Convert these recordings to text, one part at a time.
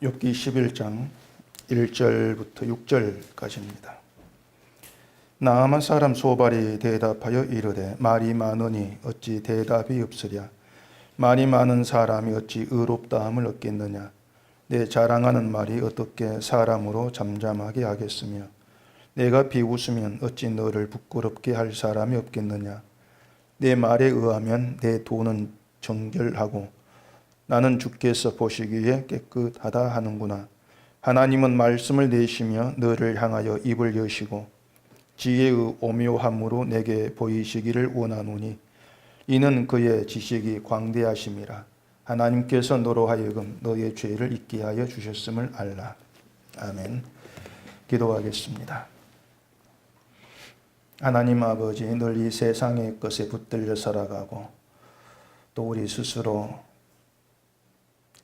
욥기 11장 1절부터 6절까지입니다. 나아만 사람 소발이 대답하여 이르되 말이 많으니 어찌 대답이 없으랴. 말이 많은 사람이 어찌 의롭다함을 얻겠느냐. 내 자랑하는 말이 어떻게 사람으로 잠잠하게 하겠으며 내가 비웃으면 어찌 너를 부끄럽게 할 사람이 없겠느냐. 내 말에 의하면 내 돈은 정결하고 나는 주께서 보시기에 깨끗하다 하는구나. 하나님은 말씀을 내시며 너를 향하여 입을 여시고 지혜의 오묘함으로 내게 보이시기를 원하노니 이는 그의 지식이 광대하심이라. 하나님께서 너로 하여금 너의 죄를 잊게 하여 주셨음을 알라. 아멘. 기도하겠습니다. 하나님 아버지, 늘 이 세상의 것에 붙들려 살아가고 또 우리 스스로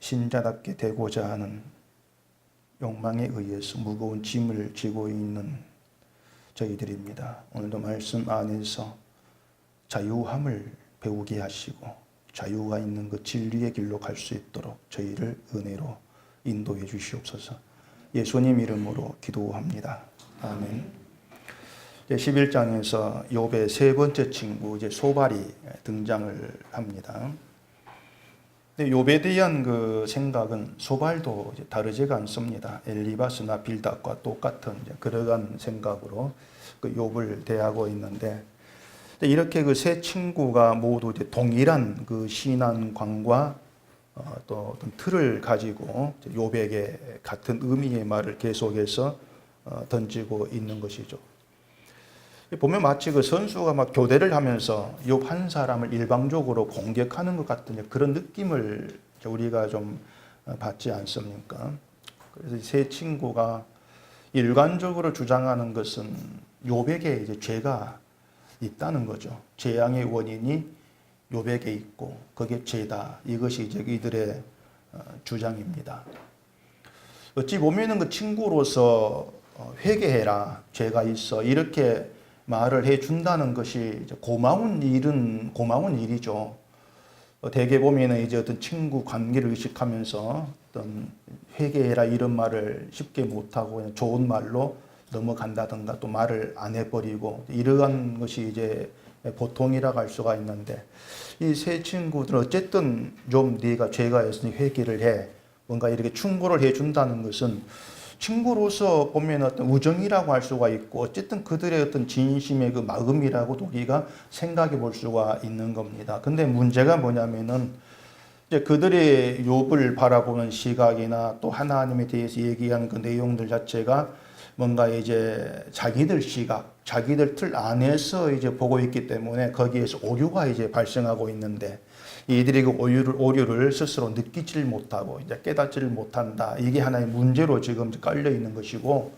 신자답게 되고자 하는 욕망에 의해서 무거운 짐을 지고 있는 저희들입니다. 오늘도 말씀 안에서 자유함을 배우게 하시고 자유가 있는 그 진리의 길로 갈 수 있도록 저희를 은혜로 인도해 주시옵소서. 예수님 이름으로 기도합니다. 아멘. 11장에서 욥의 세 번째 친구 이제 소발이 등장을 합니다. 욥에 대한 그 생각은 소발도 이제 다르지가 않습니다. 엘리바스나 빌닷과 똑같은 이제 그러한 생각으로 그 욥을 대하고 있는데, 이렇게 그 세 친구가 모두 이제 동일한 그 신앙관과 또 어떤 틀을 가지고 욥에게 같은 의미의 말을 계속해서 던지고 있는 것이죠. 보면 마치 그 선수가 막 교대를 하면서 욥 한 사람을 일방적으로 공격하는 것 같은 그런 느낌을 우리가 좀 받지 않습니까? 그래서 세 친구가 일관적으로 주장하는 것은 욥에게 이제 죄가 있다는 거죠. 재앙의 원인이 욥에게 있고 그게 죄다. 이것이 이제 이들의 주장입니다. 어찌 보면은 그 친구로서 회개해라, 죄가 있어, 이렇게 말을 해준다는 것이 고마운 일이죠. 대개 보면은 이제 어떤 친구 관계를 의식하면서 어떤 회개해라 이런 말을 쉽게 못하고 그냥 좋은 말로 넘어간다든가 또 말을 안 해버리고 이러한 것이 이제 보통이라고 할 수가 있는데, 이 세 친구들은 어쨌든 좀 네가 죄가 있으니 회개를 해, 뭔가 이렇게 충고를 해준다는 것은 친구로서 보면 어떤 우정이라고 할 수가 있고 어쨌든 그들의 어떤 진심의 그 마음이라고도 우리가 생각해 볼 수가 있는 겁니다. 근데 문제가 뭐냐면은 이제 그들의 욥을 바라보는 시각이나 또 하나님에 대해서 얘기하는 그 내용들 자체가 뭔가 이제 자기들 시각, 자기들 틀 안에서 이제 보고 있기 때문에 거기에서 오류가 이제 발생하고 있는데, 이들이 그 오류를 스스로 느끼질 못하고 이제 깨닫지를 못한다. 이게 하나의 문제로 지금 깔려 있는 것이고,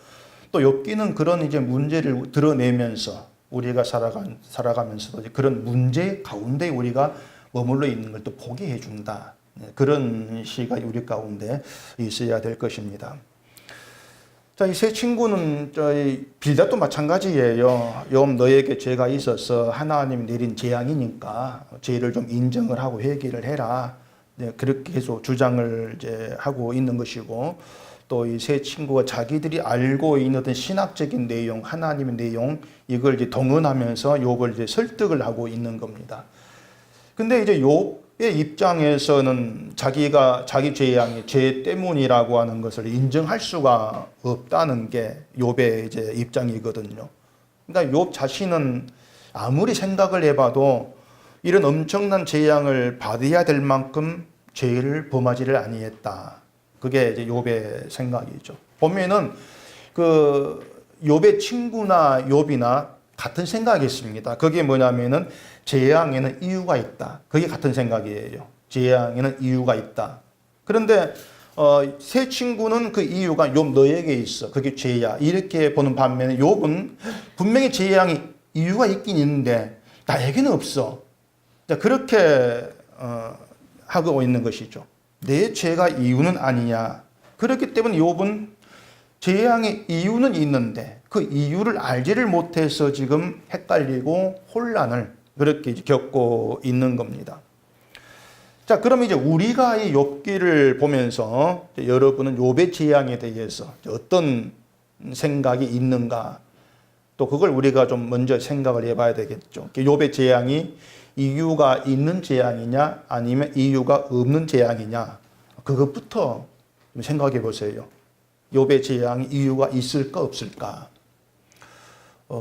또 욥기는 그런 이제 문제를 드러내면서 우리가 살아가면서도 그런 문제 가운데 우리가 머물러 있는 걸 또 보게 해준다. 그런 시각이 우리 가운데 있어야 될 것입니다. 자, 이 세 친구는 저희 빌닷도 마찬가지예요. 욥, 너에게 죄가 있어서 하나님이 내린 재앙이니까 죄를 좀 인정을 하고 회개를 해라. 네, 그렇게 계속 주장을 이제 하고 있는 것이고, 또 이 세 친구가 자기들이 알고 있는 어떤 신학적인 내용, 하나님의 내용, 이걸 이제 동원하면서 욥을 이제 설득을 하고 있는 겁니다. 근데 이제 욥의 입장에서는 자기가 자기 재앙이 죄 때문이라고 하는 것을 인정할 수가 없다는 게 욥의 이제 입장이거든요. 그러니까 욥 자신은 아무리 생각을 해봐도 이런 엄청난 재앙을 받아야 될 만큼 죄를 범하지를 아니했다. 그게 이제 욥의 생각이죠. 보면은 그 욥의 친구나 욥이나 같은 생각이 있습니다. 그게 뭐냐면은 재앙에는 이유가 있다. 그게 같은 생각이에요. 재앙에는 이유가 있다. 그런데 세 친구는 그 이유가 욥 너에게 있어. 그게 죄야. 이렇게 보는 반면에 욥은 분명히 재앙이 이유가 있긴 있는데 나에게는 없어. 그렇게 하고 있는 것이죠. 내 죄가 이유는 아니냐. 그렇기 때문에 욥은 재앙의 이유는 있는데 그 이유를 알지를 못해서 지금 헷갈리고 혼란을 그렇게 겪고 있는 겁니다. 자, 그럼 이제 우리가 이 욥기를 보면서 여러분은 욥의 재앙에 대해서 어떤 생각이 있는가? 또 그걸 우리가 좀 먼저 생각을 해봐야 되겠죠. 욥의 재앙이 이유가 있는 재앙이냐, 아니면 이유가 없는 재앙이냐, 그것부터 좀 생각해 보세요. 욥의 재앙이 이유가 있을까 없을까?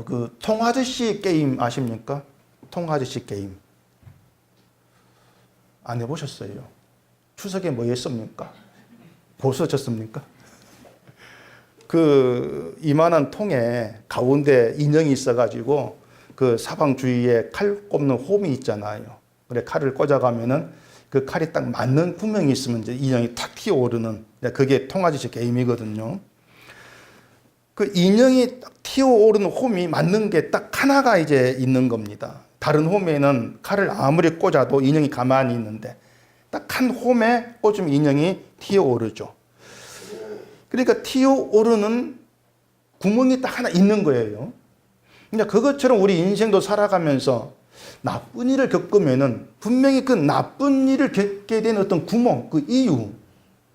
그 통아저씨 게임 아십니까? 통아저씨 게임 안 해보셨어요? 추석에 뭐 했습니까? 보수 쳤습니까? 그 이만한 통에 가운데 인형이 있어가지고 그 사방 주위에 칼 꼽는 홈이 있잖아요. 그래 칼을 꽂아가면은 그 칼이 딱 맞는 구멍이 있으면 이제 인형이 탁 튀어오르는, 그게 통아저씨 게임이거든요. 그 인형이 딱 튀어오르는 홈이 맞는 게 딱 하나가 이제 있는 겁니다. 다른 홈에는 칼을 아무리 꽂아도 인형이 가만히 있는데 딱 한 홈에 꽂으면 인형이 튀어오르죠. 그러니까 튀어오르는 구멍이 딱 하나 있는 거예요. 그러니까 그것처럼 우리 인생도 살아가면서 나쁜 일을 겪으면은 분명히 그 나쁜 일을 겪게 된 어떤 구멍, 그 이유,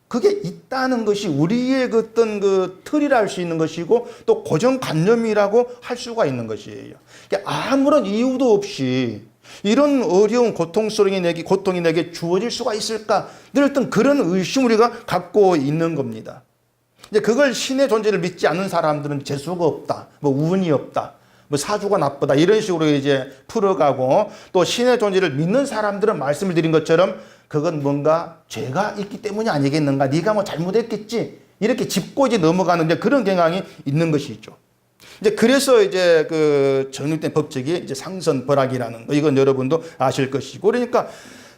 그게 있다는 것이 우리의 그 어떤 그 틀이라 할 수 있는 것이고 또 고정관념이라고 할 수가 있는 것이에요. 그러니까 아무런 이유도 없이 이런 어려운 고통이 내게 주어질 수가 있을까? 늘 어떤 그런 의심을 우리가 갖고 있는 겁니다. 이제 그걸 신의 존재를 믿지 않는 사람들은 재수가 없다, 뭐 운이 없다, 뭐 사주가 나쁘다, 이런 식으로 이제 풀어가고, 또 신의 존재를 믿는 사람들은 말씀을 드린 것처럼 그건 뭔가 죄가 있기 때문이 아니겠는가, 네가 뭐 잘못했겠지, 이렇게 짚고 이제 넘어가는 이제 그런 경향이 있는 것이죠. 이제 그래서 이제 그 정립된 법칙이 이제 상선벌악이라는 거, 이건 여러분도 아실 것이고, 그러니까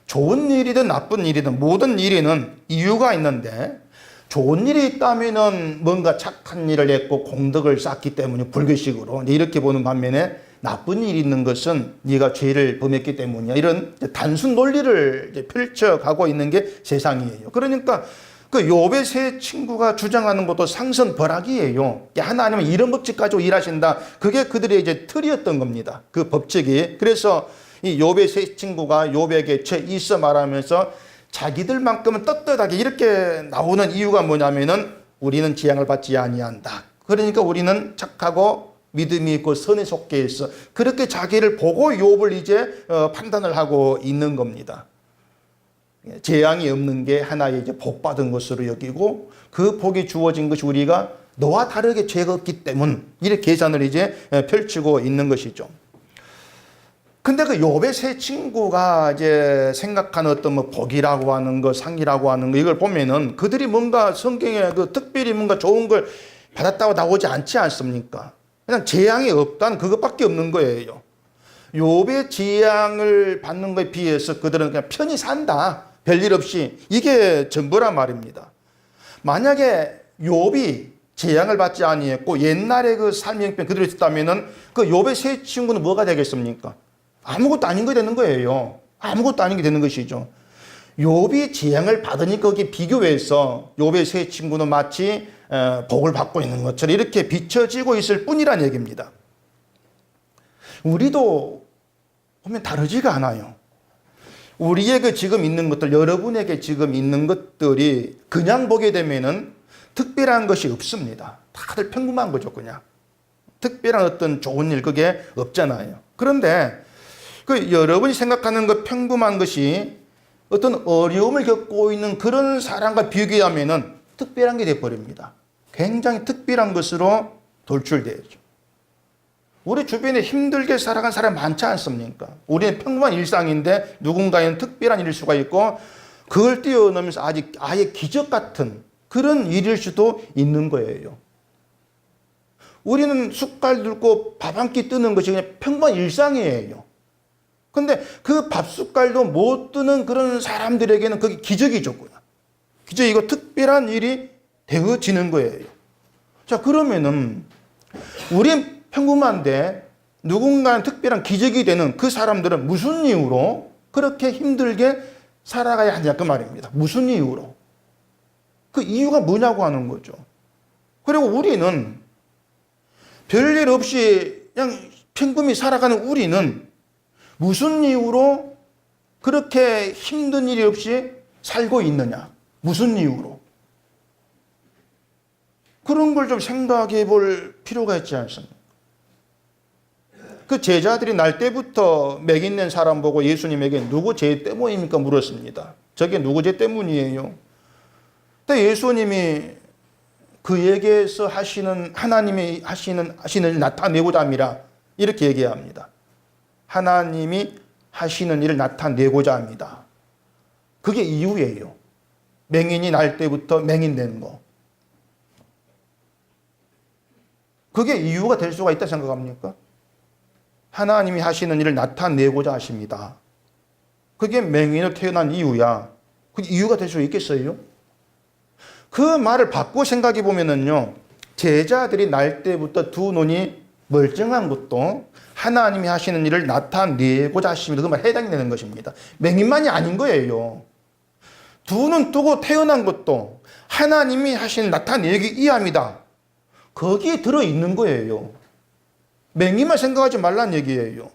좋은 일이든 나쁜 일이든 모든 일에는 이유가 있는데, 좋은 일이 있다면은 뭔가 착한 일을 했고 공덕을 쌓기 때문에 불교식으로 이렇게 보는 반면에, 나쁜 일이 있는 것은 네가 죄를 범했기 때문이야, 이런 단순 논리를 이제 펼쳐가고 있는 게 세상이에요. 그러니까 그 욥의 세 친구가 주장하는 것도 상선벌악이에요. 하나님은 이런 법칙 가지고 일하신다, 그게 그들의 이제 틀이었던 겁니다, 그 법칙이. 그래서 이 욥의 세 친구가 욥에게 죄 있어 말하면서 자기들만큼은 떳떳하게 이렇게 나오는 이유가 뭐냐면은, 우리는 재앙을 받지 아니한다, 그러니까 우리는 착하고 믿음이 있고 선에 속해 있어, 그렇게 자기를 보고 욥을 이제 판단을 하고 있는 겁니다. 재앙이 없는 게 하나의 이제 복 받은 것으로 여기고, 그 복이 주어진 것이 우리가 너와 다르게 죄가 없기 때문, 이렇게 계산을 이제 펼치고 있는 것이죠. 근데 그 욥의 세 친구가 이제 생각하는 어떤 뭐 복이라고 하는 거, 상이라고 하는 거, 이걸 보면은 그들이 뭔가 성경에 그 특별히 뭔가 좋은 걸 받았다고 나오지 않지 않습니까? 그냥 재앙이 없다는 그것밖에 없는 거예요. 욥의 재앙을 받는 것에 비해서 그들은 그냥 편히 산다, 별일 없이, 이게 전부란 말입니다. 만약에 욥이 재앙을 받지 아니했고 옛날에 그 삶의 형편 그대로 있었다면은 그 욥의 세 친구는 뭐가 되겠습니까? 아무것도 아닌 게 되는 거예요. 아무것도 아닌 게 되는 것이죠. 욥이 재앙을 받으니까 거기에 비교해서 욥의 세 친구는 마치 복을 받고 있는 것처럼 이렇게 비춰지고 있을 뿐이란 얘기입니다. 우리도 보면 다르지가 않아요. 우리의 그 지금 있는 것들, 여러분에게 지금 있는 것들이 그냥 보게 되면은 특별한 것이 없습니다. 다들 평범한 거죠, 그냥. 특별한 어떤 좋은 일, 그게 없잖아요. 그런데 그 여러분이 생각하는 그 평범한 것이 어떤 어려움을 겪고 있는 그런 사람과 비교하면은 특별한 게 돼버립니다. 굉장히 특별한 것으로 돌출되죠. 우리 주변에 힘들게 살아간 사람 많지 않습니까? 우리는 평범한 일상인데 누군가에는 특별한 일일 수가 있고, 그걸 뛰어넘으면서 아예 기적 같은 그런 일일 수도 있는 거예요. 우리는 숟갈 들고 밥 한 끼 뜨는 것이 그냥 평범한 일상이에요. 근데 그 밥숟갈도 못 뜨는 그런 사람들에게는 그게 기적이죠. 기적이고 특별한 일이 되어지는 거예요. 자, 그러면은 우린 평범한데 누군가는 특별한 기적이 되는 그 사람들은 무슨 이유로 그렇게 힘들게 살아가야 하냐, 그 말입니다. 무슨 이유로? 그 이유가 뭐냐고 하는 거죠. 그리고 우리는 별일 없이 그냥 평범히 살아가는 우리는 무슨 이유로 그렇게 힘든 일이 없이 살고 있느냐? 무슨 이유로? 그런 걸 좀 생각해 볼 필요가 있지 않습니까? 그 제자들이 날 때부터 맥 있는 사람 보고 예수님에게 누구 죄 때문입니까? 물었습니다. 저게 누구 죄 때문이에요? 근데 예수님이 그에게서 하시는 하나님이 하시는 일을 나타내고자 합니다. 이렇게 얘기합니다. 하나님이 하시는 일을 나타내고자 합니다. 그게 이유예요. 맹인이 날 때부터 맹인 된 거. 그게 이유가 될 수가 있다 생각합니까? 하나님이 하시는 일을 나타내고자 하십니다. 그게 맹인으로 태어난 이유야. 그게 이유가 될 수 있겠어요? 그 말을 바꾸어 생각해 보면은요, 제자들이 날 때부터 두 눈이 멀쩡한 것도 하나님이 하시는 일을 나타내고자 하십니다. 그 말에 해당이 되는 것입니다. 맹인만이 아닌 거예요. 두 눈 뜨고 태어난 것도 하나님이 하시는 일을 나타내기 위함이다. 거기에 들어있는 거예요. 맹인만 생각하지 말란 얘기예요.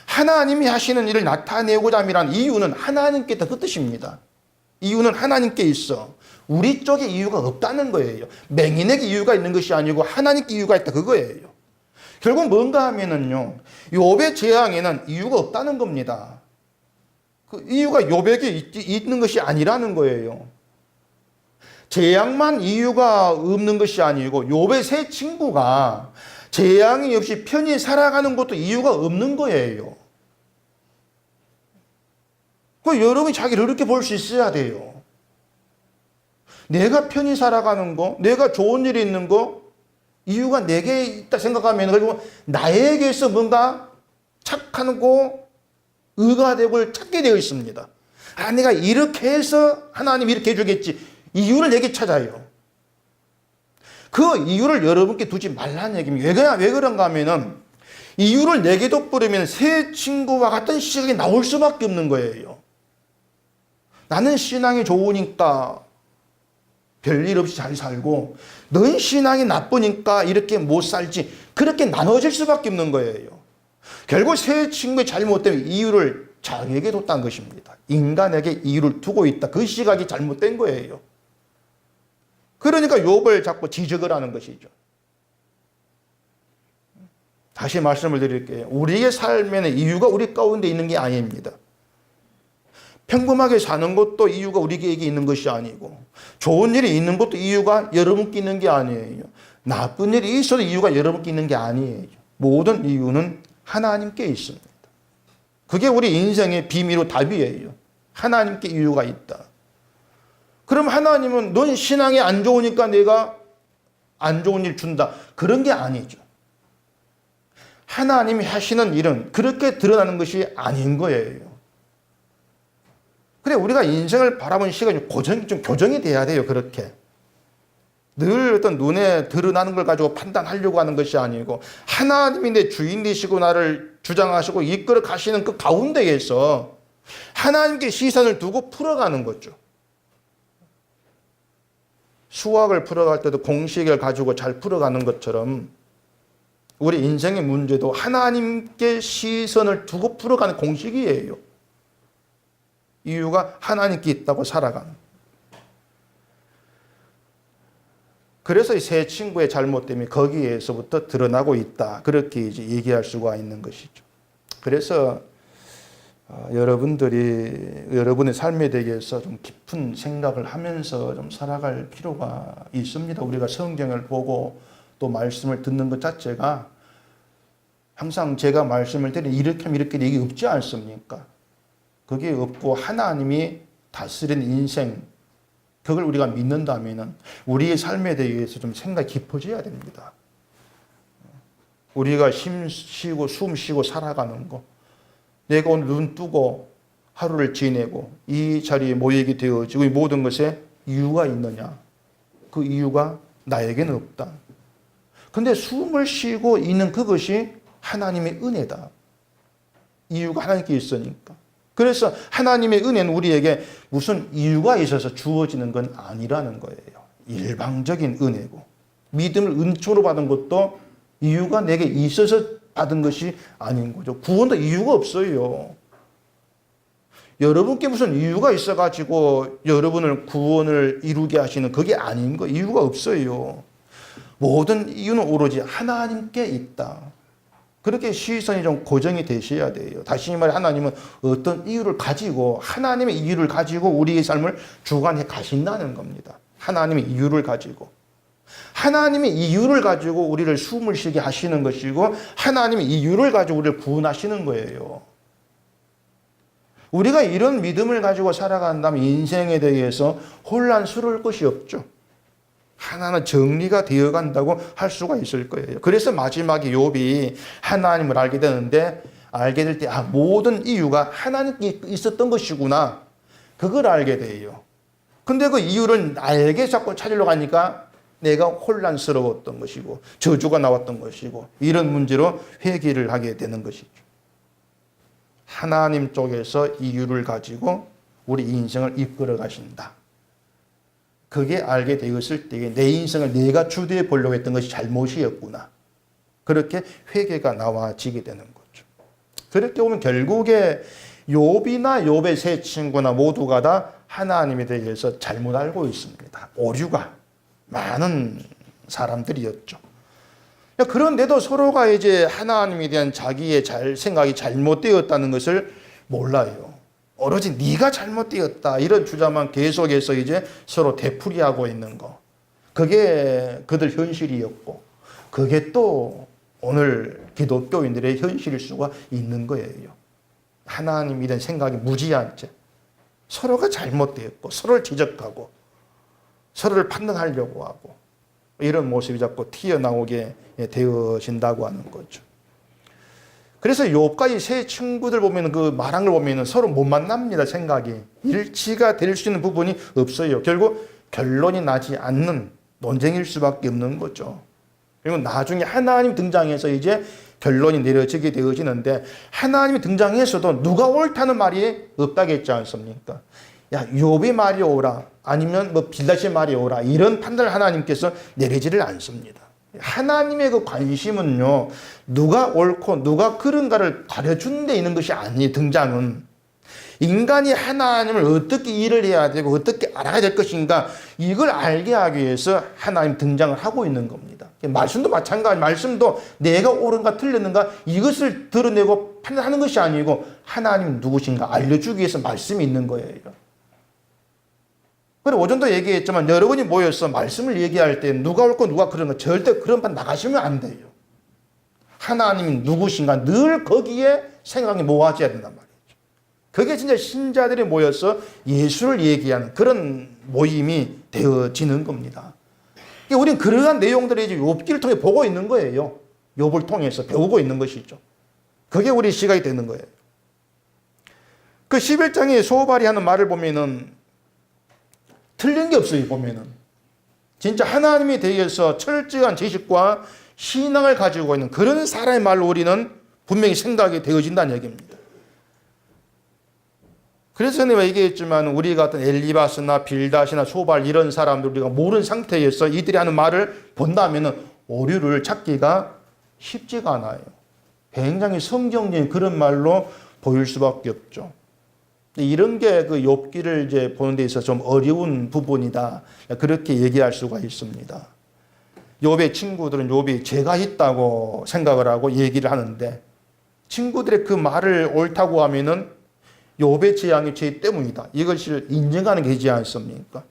하나님이 하시는 일을 나타내고자 함이란 이유는 하나님께 있다, 그 뜻입니다. 이유는 하나님께 있어. 우리 쪽에 이유가 없다는 거예요. 맹인에게 이유가 있는 것이 아니고 하나님께 이유가 있다, 그거예요. 결국 뭔가 하면은요, 욥의 재앙에는 이유가 없다는 겁니다. 그 이유가 욥에게 있는 것이 아니라는 거예요. 재앙만 이유가 없는 것이 아니고 욥의 세 친구가 재앙이 없이 편히 살아가는 것도 이유가 없는 거예요. 그 여러분이 자기를 이렇게 볼 수 있어야 돼요. 내가 편히 살아가는 거, 내가 좋은 일이 있는 거, 이유가 내게 있다 생각하면 결국 나에게서 뭔가 착하고 의가 되고 찾게 되어 있습니다. 아, 내가 이렇게 해서 하나님 이렇게 해주겠지. 이유를 내게 찾아요. 그 이유를 여러분께 두지 말라는 얘기입니다. 왜 그런가 하면은 이유를 내게 돋부르면 새 친구와 같은 시각이 나올 수밖에 없는 거예요. 나는 신앙이 좋으니까 별일 없이 잘 살고 넌 신앙이 나쁘니까 이렇게 못 살지. 그렇게 나눠질 수밖에 없는 거예요. 결국 새 친구의 잘못 때문에 이유를 자기에게 뒀다는 것입니다. 인간에게 이유를 두고 있다. 그 시각이 잘못된 거예요. 그러니까 욥을 자꾸 지적을 하는 것이죠. 다시 말씀을 드릴게요. 우리의 삶에는 이유가 우리 가운데 있는 게 아닙니다. 평범하게 사는 것도 이유가 우리에게 있는 것이 아니고 좋은 일이 있는 것도 이유가 여러분께 있는 게 아니에요. 나쁜 일이 있어도 이유가 여러분께 있는 게 아니에요. 모든 이유는 하나님께 있습니다. 그게 우리 인생의 비밀로 답이에요. 하나님께 이유가 있다. 그럼 하나님은 넌 신앙이 안 좋으니까 내가 안 좋은 일 준다. 그런 게 아니죠. 하나님이 하시는 일은 그렇게 드러나는 것이 아닌 거예요. 그래, 우리가 인생을 바라보는 시각이 좀 교정이 돼야 돼요, 그렇게. 늘 어떤 눈에 드러나는 걸 가지고 판단하려고 하는 것이 아니고, 하나님이 내 주인 되시고 나를 주장하시고 이끌어 가시는 그 가운데에서 하나님께 시선을 두고 풀어가는 거죠. 수학을 풀어갈 때도 공식을 가지고 잘 풀어가는 것처럼 우리 인생의 문제도 하나님께 시선을 두고 풀어가는 공식이에요. 이유가 하나님께 있다고 살아가는. 그래서 이 세 친구의 잘못됨이 거기에서부터 드러나고 있다. 그렇게 이제 얘기할 수가 있는 것이죠. 그래서 여러분들이 여러분의 삶에 대해서 좀 깊은 생각을 하면서 좀 살아갈 필요가 있습니다. 우리가 성경을 보고 또 말씀을 듣는 것 자체가 항상 제가 말씀을 드리는 이렇게 하면 이렇게 얘기 없지 않습니까? 그게 없고 하나님이 다스리는 인생, 그걸 우리가 믿는다면 우리의 삶에 대해서 좀 생각이 깊어져야 됩니다. 우리가 힘 쉬고 숨 쉬고 살아가는 거, 내가 오늘 눈 뜨고 하루를 지내고 이 자리에 모이게 되어지고 이 모든 것에 이유가 있느냐? 그 이유가 나에게는 없다. 근데 숨을 쉬고 있는 그것이 하나님의 은혜다. 이유가 하나님께 있으니까. 그래서 하나님의 은혜는 우리에게 무슨 이유가 있어서 주어지는 건 아니라는 거예요. 일방적인 은혜고, 믿음을 은초로 받은 것도 이유가 내게 있어서 받은 것이 아닌 거죠. 구원도 이유가 없어요. 여러분께 무슨 이유가 있어가지고 여러분을 구원을 이루게 하시는 그게 아닌 거, 이유가 없어요. 모든 이유는 오로지 하나님께 있다. 그렇게 시선이 좀 고정이 되셔야 돼요. 다시 말해 하나님은 어떤 이유를 가지고 하나님의 이유를 가지고 우리의 삶을 주관해 가신다는 겁니다. 하나님의 이유를 가지고. 하나님의 이유를 가지고 우리를 숨을 쉬게 하시는 것이고 하나님의 이유를 가지고 우리를 구원하시는 거예요. 우리가 이런 믿음을 가지고 살아간다면 인생에 대해서 혼란스러울 것이 없죠. 하나는 정리가 되어 간다고 할 수가 있을 거예요. 그래서 마지막에 욥이 하나님을 알게 되는데 알게 될 때 모든 이유가 하나님께 있었던 것이구나. 그걸 알게 돼요. 근데 그 이유를 알게 자꾸 찾으려고 하니까 내가 혼란스러웠던 것이고 저주가 나왔던 것이고 이런 문제로 회개를 하게 되는 것이죠. 하나님 쪽에서 이유를 가지고 우리 인생을 이끌어 가신다. 그게 알게 되었을 때에 내 인생을 내가 주도해 보려고 했던 것이 잘못이었구나. 그렇게 회개가 나와지게 되는 거죠. 그렇게 보면 결국에 욥이나 욥의 세 친구나 모두가 다 하나님에 대해서 잘못 알고 있습니다. 오류가 많은 사람들이었죠. 그런데도 서로가 이제 하나님에 대한 자기의 생각이 잘못되었다는 것을 몰라요. 오로지 네가 잘못되었다 이런 주장만 계속해서 이제 서로 되풀이하고 있는 거. 그게 그들 현실이었고 그게 또 오늘 기독교인들의 현실일 수가 있는 거예요. 하나님에 대한 생각이 무지한 채 서로가 잘못되었고 서로를 지적하고 서로를 판단하려고 하고 이런 모습이 자꾸 튀어나오게 되어진다고 하는 거죠. 그래서 욥과 이 세 친구들 보면 그 말한 걸 보면 서로 못 만납니다. 생각이 일치가 될 수 있는 부분이 없어요. 결국 결론이 나지 않는 논쟁일 수밖에 없는 거죠. 그리고 나중에 하나님 등장해서 이제 결론이 내려지게 되어지는데 하나님이 등장해서도 누가 옳다는 말이 없다겠지 않습니까? 야, 욥의 말이 옳아 아니면 빌닷의 말이 옳아 이런 판단을 하나님께서 내리지를 않습니다. 하나님의 그 관심은요, 누가 옳고 누가 그른가를 가르치는 데 있는 것이 아니에요. 등장은 인간이 하나님을 어떻게 일을 해야 되고 어떻게 알아야 될 것인가 이걸 알게 하기 위해서 하나님 등장을 하고 있는 겁니다. 말씀도 마찬가지. 말씀도 내가 옳은가 틀렸는가 이것을 드러내고 판단하는 것이 아니고 하나님 누구신가 알려주기 위해서 말씀이 있는 거예요. 그리고 오전도 얘기했지만 여러분이 모여서 말씀을 얘기할 때 누가 옳고 누가 그런가 절대 그런 판 나가시면 안 돼요. 하나님이 누구신가 늘 거기에 생각이 모아져야 된단 말이에요. 그게 진짜 신자들이 모여서 예수를 얘기하는 그런 모임이 되어지는 겁니다. 우리는 그러한 내용들을 이제 욥기를 통해 보고 있는 거예요. 욥을 통해서 배우고 있는 것이죠. 그게 우리 시각이 되는 거예요. 그 11장에 소발이 하는 말을 보면은 틀린 게 없어요. 보면은 진짜 하나님에 대해서 철저한 지식과 신앙을 가지고 있는 그런 사람의 말로 우리는 분명히 생각이 되어진다는 얘기입니다. 그래서 내가 얘기했지만 우리 같은 엘리바스나 빌닷이나 소발 이런 사람들 우리가 모르는 상태에서 이들이 하는 말을 본다면 오류를 찾기가 쉽지가 않아요. 굉장히 성경적인 그런 말로 보일 수밖에 없죠. 이런 게 그 욥기를 이제 보는 데 있어서 좀 어려운 부분이다. 그렇게 얘기할 수가 있습니다. 욥의 친구들은 욥이 죄가 있다고 생각을 하고 얘기를 하는데 친구들의 그 말을 옳다고 하면은 욥의 재앙이 죄 때문이다. 이것을 인정하는 게 되지 않습니까?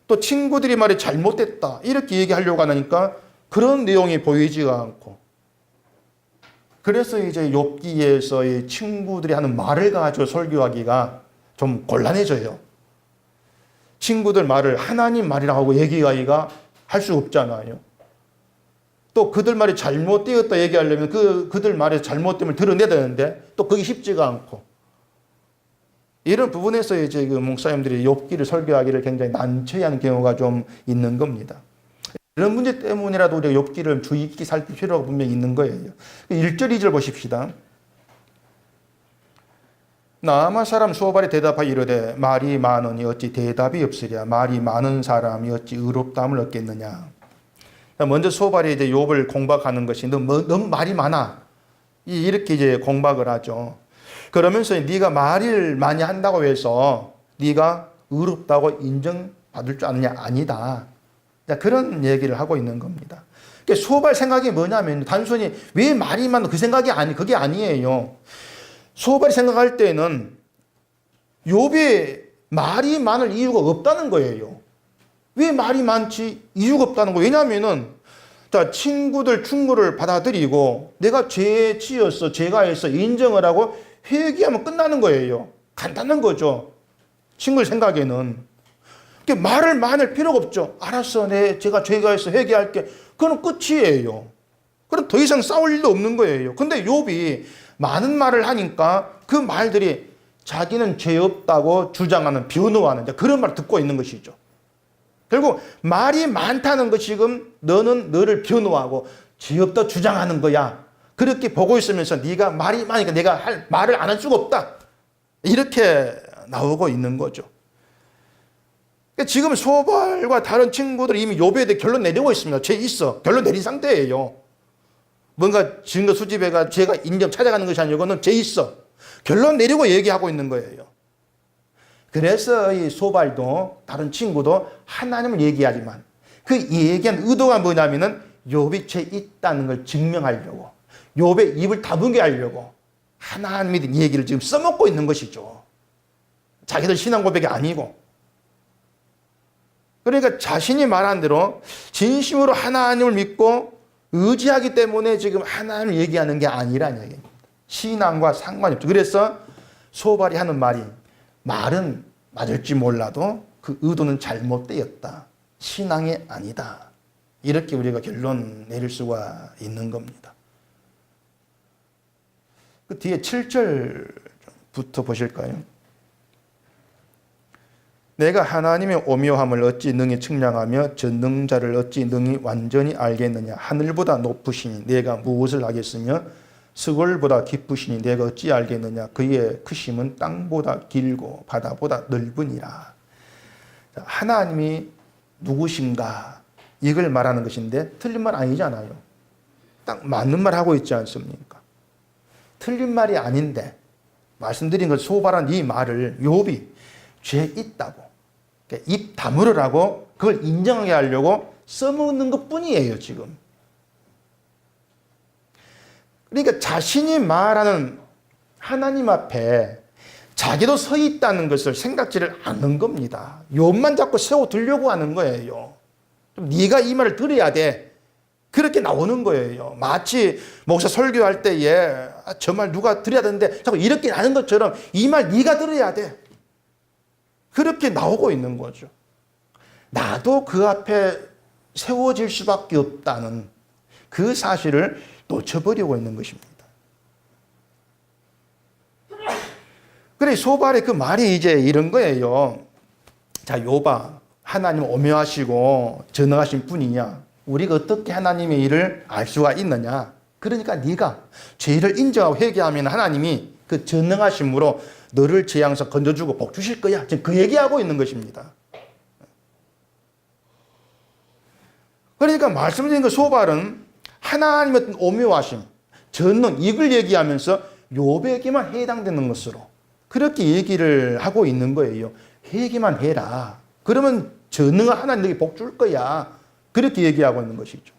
또 친구들이 말이 잘못됐다. 이렇게 얘기하려고 하니까 그런 내용이 보이지가 않고 그래서 이제 욥기에서 이 친구들이 하는 말을 가지고 설교하기가 좀 곤란해져요. 친구들 말을 하나님 말이라고 하고 얘기하기가 할 수 없잖아요. 또 그들 말이 잘못되었다 얘기하려면 그들 말에 잘못됨을 드러내야 되는데 또 그게 쉽지가 않고 이런 부분에서 이제 그 목사님들이 욥기를 설교하기를 굉장히 난처해하는 경우가 좀 있는 겁니다. 이런 문제 때문이라도 우리가 욥기를 주의 깊게 살필 필요가 분명히 있는 거예요. 1절, 2절 보십시다. 나아마 사람 소발이 대답하여 이르되 말이 많으니 어찌 대답이 없으랴. 말이 많은 사람이 어찌 의롭다함을 얻겠느냐. 먼저 소발이 이제 욥을 공박하는 것이 너무 말이 많아. 이렇게 이제 공박을 하죠. 그러면서 네가 말을 많이 한다고 해서 네가 의롭다고 인정받을 줄 아느냐? 아니다. 그런 얘기를 하고 있는 겁니다. 그러니까 소발 생각이 뭐냐면 단순히 왜 말이 많은 그 생각이 그게 아니에요. 소발이 생각할 때는 욥이 말이 많을 이유가 없다는 거예요. 왜 말이 많지? 이유가 없다는 거예요. 왜냐하면은 친구들 충고를 받아들이고 내가 죄 지었어, 죄가 했어 인정을 하고 회개하면 끝나는 거예요. 간단한 거죠. 친구들 생각에는. 그러니까 말을 많을 필요가 없죠. 알았어, 제가 죄가 했어, 회개할게. 그건 끝이에요. 그럼 더 이상 싸울 일도 없는 거예요. 근데 욥이 많은 말을 하니까 그 말들이 자기는 죄 없다고 주장하는, 변호하는 그런 말을 듣고 있는 것이죠. 결국 말이 많다는 것이 지금 너는 너를 변호하고 죄 없다 주장하는 거야. 그렇게 보고 있으면서 네가 말이 많으니까 내가 말을 안 할 수가 없다. 이렇게 나오고 있는 거죠. 지금 소발과 다른 친구들이 이미 욥에 대해 결론 내리고 있습니다. 죄 있어. 결론 내린 상태예요. 뭔가 증거 수집해가 죄가 인정 찾아가는 것이 아니고는 죄 있어. 결론 내리고 얘기하고 있는 거예요. 그래서 이 소발도 다른 친구도 하나님을 얘기하지만 그 얘기한 의도가 뭐냐면은 욥이 죄 있다는 걸 증명하려고, 욥의 입을 다물게 하려고 하나님이 얘기를 지금 써먹고 있는 것이죠. 자기들 신앙 고백이 아니고. 그러니까 자신이 말한 대로 진심으로 하나님을 믿고 의지하기 때문에 지금 하나님을 얘기하는 게 아니라는 얘기입니다. 신앙과 상관이 없죠. 그래서 소발이 하는 말은 맞을지 몰라도 그 의도는 잘못되었다. 신앙이 아니다. 이렇게 우리가 결론 내릴 수가 있는 겁니다. 그 뒤에 7절부터 보실까요? 내가 하나님의 오묘함을 어찌 능히 측량하며 전능자를 어찌 능히 완전히 알겠느냐. 하늘보다 높으시니 내가 무엇을 하겠으며 스골보다 깊으시니 내가 어찌 알겠느냐. 그의 크심은 땅보다 길고 바다보다 넓으니라. 하나님이 누구신가 이걸 말하는 것인데 틀린 말 아니잖아요. 딱 맞는 말 하고 있지 않습니까? 틀린 말이 아닌데 말씀드린 것 소발한 이 말을 욥이 죄 있다고 입 다물으라고 그걸 인정하게 하려고 써먹는 것뿐이에요 지금. 그러니까 자신이 말하는 하나님 앞에 자기도 서 있다는 것을 생각지를 않는 겁니다. 욥만 자꾸 세워두려고 하는 거예요. 좀 네가 이 말을 들어야 돼. 그렇게 나오는 거예요. 마치 목사 설교할 때에 저 말 누가 들어야 되는데 자꾸 이렇게 하는 것처럼 이 말 네가 들어야 돼. 그렇게 나오고 있는 거죠. 나도 그 앞에 세워질 수밖에 없다는 그 사실을 놓쳐버리고 있는 것입니다. 그래 소발의 그 말이 이제 이런 거예요. 자, 욥아, 하나님 오묘하시고 전능하신 분이냐? 우리가 어떻게 하나님의 일을 알 수가 있느냐? 그러니까 네가 죄를 인정하고 회개하면 하나님이 그 전능하심으로 너를 재앙에서 건져주고 복 주실 거야. 지금 그 얘기하고 있는 것입니다. 그러니까 말씀드린 그 소발은 하나님의 어떤 오묘하심, 전능 이걸 얘기하면서 욥에게만 해당되는 것으로 그렇게 얘기를 하고 있는 거예요. 회개만 해라. 그러면 전능한 하나님 너에게 복 줄 거야. 그렇게 얘기하고 있는 것이죠.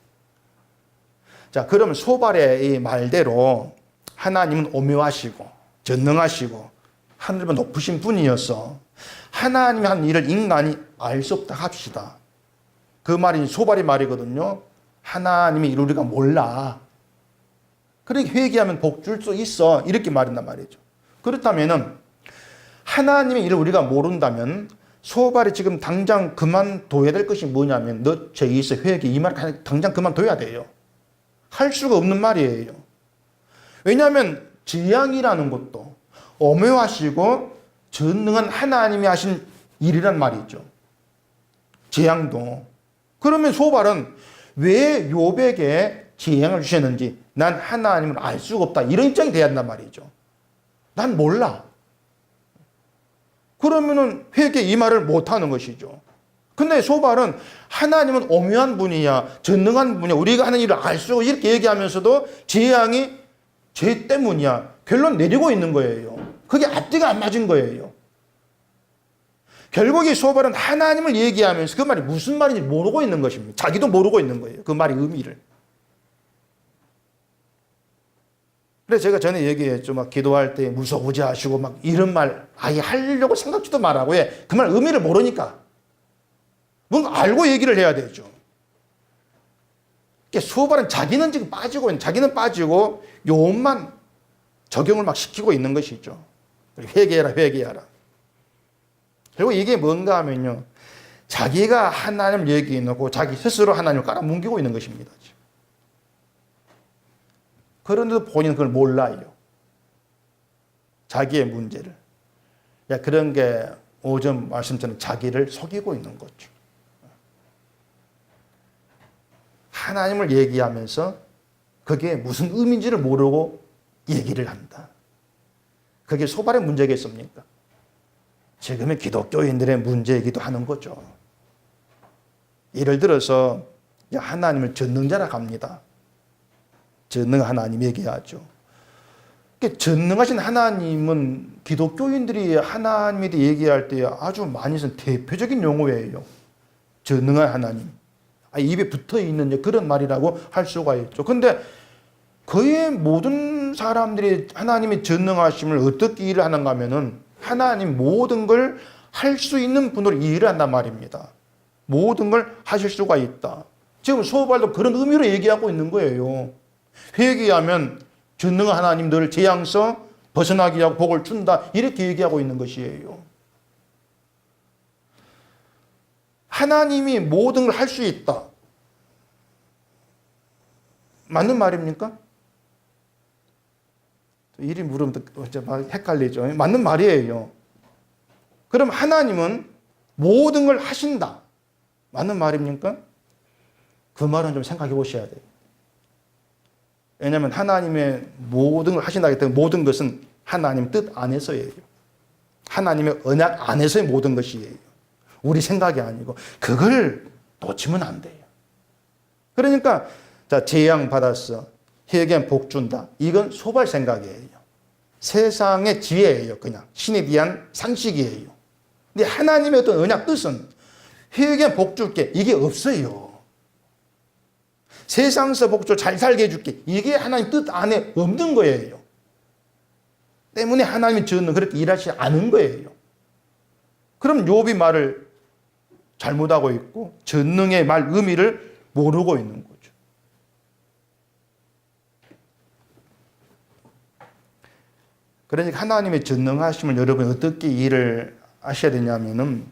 자, 그러면 소발의 이 말대로 하나님은 오묘하시고 전능하시고 하늘보다 높으신 분이어서 하나님이 한 일을 인간이 알 수 없다 합시다. 그 말이 소발의 말이거든요. 하나님의 일을 우리가 몰라. 그렇게 회개하면 복 줄 수 있어. 이렇게 말한단 말이죠. 그렇다면은 하나님의 일을 우리가 모른다면 소발이 지금 당장 그만둬야 될 것이 뭐냐면 너 죄 있어 회개 이 말 당장 그만둬야 돼요. 할 수가 없는 말이에요. 왜냐하면 재앙이라는 것도 오묘하시고 전능한 하나님이 하신 일이란 말이죠. 재앙도. 그러면 소발은 왜 욥에게 재앙을 주셨는지 난 하나님을 알 수가 없다. 이런 입장이 돼야 한단 말이죠. 난 몰라. 그러면은 회개 이 말을 못하는 것이죠. 근데 소발은 하나님은 오묘한 분이야, 전능한 분이야, 우리가 하는 일을 알 수 없고 이렇게 얘기하면서도 재앙이 죄 때문이야. 결론 내리고 있는 거예요. 그게 앞뒤가 안 맞은 거예요. 결국 이 소발은 하나님을 얘기하면서 그 말이 무슨 말인지 모르고 있는 것입니다. 자기도 모르고 있는 거예요. 그 말의 의미를. 그래서 제가 전에 얘기했죠. 막 기도할 때 무서우지 하시고 막 이런 말 아예 하려고 생각지도 말라고 해. 그 말 의미를 모르니까. 뭔가 알고 얘기를 해야 되죠. 소발은 자기는 지금 빠지고 있는, 자기는 빠지고 요것만 적용을 막 시키고 있는 것이죠. 회개해라, 회개하라. 결국 이게 뭔가 하면요. 자기가 하나님을 얘기해놓고 자기 스스로 하나님을 깔아뭉개고 있는 것입니다. 그런데도 본인은 그걸 몰라요. 자기의 문제를. 그런 게 오전 말씀처럼 자기를 속이고 있는 거죠. 하나님을 얘기하면서 그게 무슨 의미인지를 모르고 얘기를 한다. 그게 소발의 문제겠습니까? 지금의 기독교인들의 문제이기도 하는 거죠. 예를 들어서 하나님을 전능자라 합니다. 전능 하나님 얘기하죠. 전능하신 하나님은 기독교인들이 하나님에 대해 얘기할 때 아주 많이 쓰는 대표적인 용어예요. 전능한 하나님. 입에 붙어있는 그런 말이라고 할 수가 있죠. 근데 거의 모든 사람들이 하나님의 전능하심을 어떻게 이해를 하는가 하면은 하나님 모든 걸 할 수 있는 분으로 이해를 한단 말입니다. 모든 걸 하실 수가 있다. 지금 소발도 그런 의미로 얘기하고 있는 거예요. 회개하면 전능한 하나님 너를 재앙서 벗어나게 하고 복을 준다. 이렇게 얘기하고 있는 것이에요. 하나님이 모든 걸 할 수 있다. 맞는 말입니까? 이리 물으면 헷갈리죠. 맞는 말이에요. 그럼 하나님은 모든 걸 하신다. 맞는 말입니까? 그 말은 좀 생각해 보셔야 돼요. 왜냐하면 하나님의 모든 걸 하신다기 때문에 모든 것은 하나님 뜻 안에서예요. 하나님의 언약 안에서의 모든 것이에요. 우리 생각이 아니고 그걸 놓치면 안 돼요. 그러니까 재앙 받았어. 회개하면 복 준다. 이건 소발 생각이에요. 세상의 지혜예요. 그냥 신에 대한 상식이에요. 근데 하나님의 어떤 언약 뜻은 회개하면 복 줄게. 이게 없어요. 세상에서 복 줘 잘 살게 해줄게. 이게 하나님 뜻 안에 없는 거예요. 때문에 하나님이 저는 그렇게 일하지 않은 거예요. 그럼 욥이 말을 잘못하고 있고 전능의 말 의미를 모르고 있는 거죠. 그러니까 하나님의 전능하심을 여러분이 어떻게 이해를 하셔야 되냐면은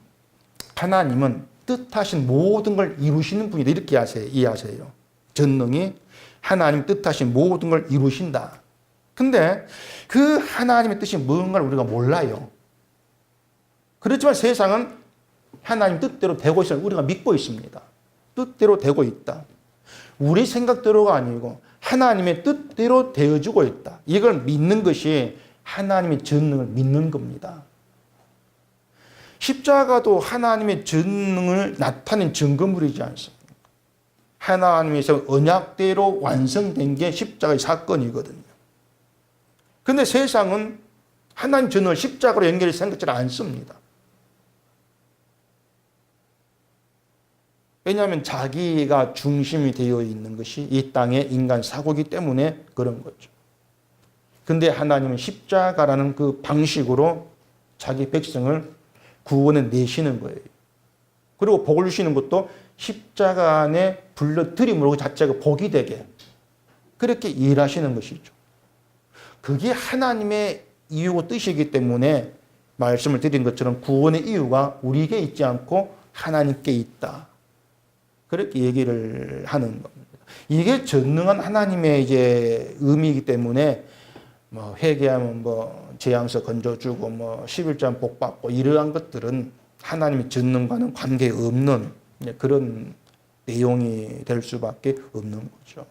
하나님은 뜻하신 모든 걸 이루시는 분이다. 이렇게 이해하세요. 전능이 하나님 뜻하신 모든 걸 이루신다. 근데 그 하나님의 뜻이 뭔가를 우리가 몰라요. 그렇지만 세상은 하나님 뜻대로 되고 있어요. 우리가 믿고 있습니다. 뜻대로 되고 있다. 우리 생각대로가 아니고 하나님의 뜻대로 되어지고 있다. 이걸 믿는 것이 하나님의 전능을 믿는 겁니다. 십자가도 하나님의 전능을 나타낸 증거물이지 않습니까? 하나님에서 언약대로 완성된 게 십자가의 사건이거든요. 그런데 세상은 하나님 전능을 십자가로 연결해서 생각지 않습니다. 왜냐하면 자기가 중심이 되어 있는 것이 이 땅의 인간 사고이기 때문에 그런 거죠. 근데 하나님은 십자가라는 그 방식으로 자기 백성을 구원해 내시는 거예요. 그리고 복을 주시는 것도 십자가 안에 불러들임으로 그 자체가 복이 되게 그렇게 일하시는 것이죠. 그게 하나님의 이유고 뜻이기 때문에 말씀을 드린 것처럼 구원의 이유가 우리에게 있지 않고 하나님께 있다. 그렇게 얘기를 하는 겁니다. 이게 전능한 하나님의 이제 의미이기 때문에 뭐 회개하면 뭐 재앙서 건져주고 뭐 11장 복 받고 이러한 것들은 하나님의 전능과는 관계없는 그런 내용이 될 수밖에 없는 거죠.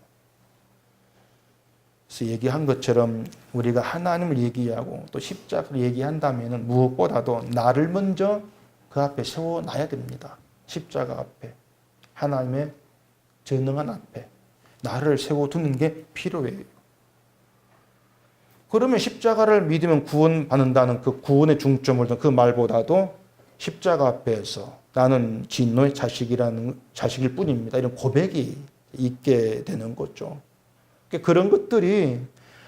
그래서 얘기한 것처럼 우리가 하나님을 얘기하고 또 십자가를 얘기한다면 무엇보다도 나를 먼저 그 앞에 세워놔야 됩니다. 십자가 앞에. 하나님의 전능한 앞에 나를 세워두는 게 필요해요. 그러면 십자가를 믿으면 구원받는다는 그 구원의 중점을 둔 그 말보다도 십자가 앞에서 나는 진노의 자식일 뿐입니다. 이런 고백이 있게 되는 거죠. 그런 것들이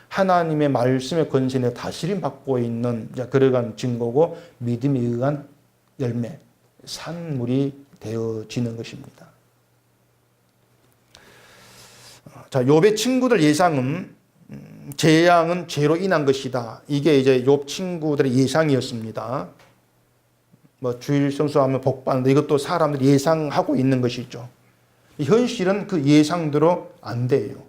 하나님의 말씀의 권세에 다스림 받고 있는 그러한 증거고 믿음에 의한 열매, 산물이 되어지는 것입니다. 자, 욥의 친구들 예상은 재앙은 죄로 인한 것이다. 이게 이제 욥 친구들의 예상이었습니다. 뭐 주일 성수하면 복 받는다. 이것도 사람들이 예상하고 있는 것이죠. 현실은 그 예상대로 안 돼요.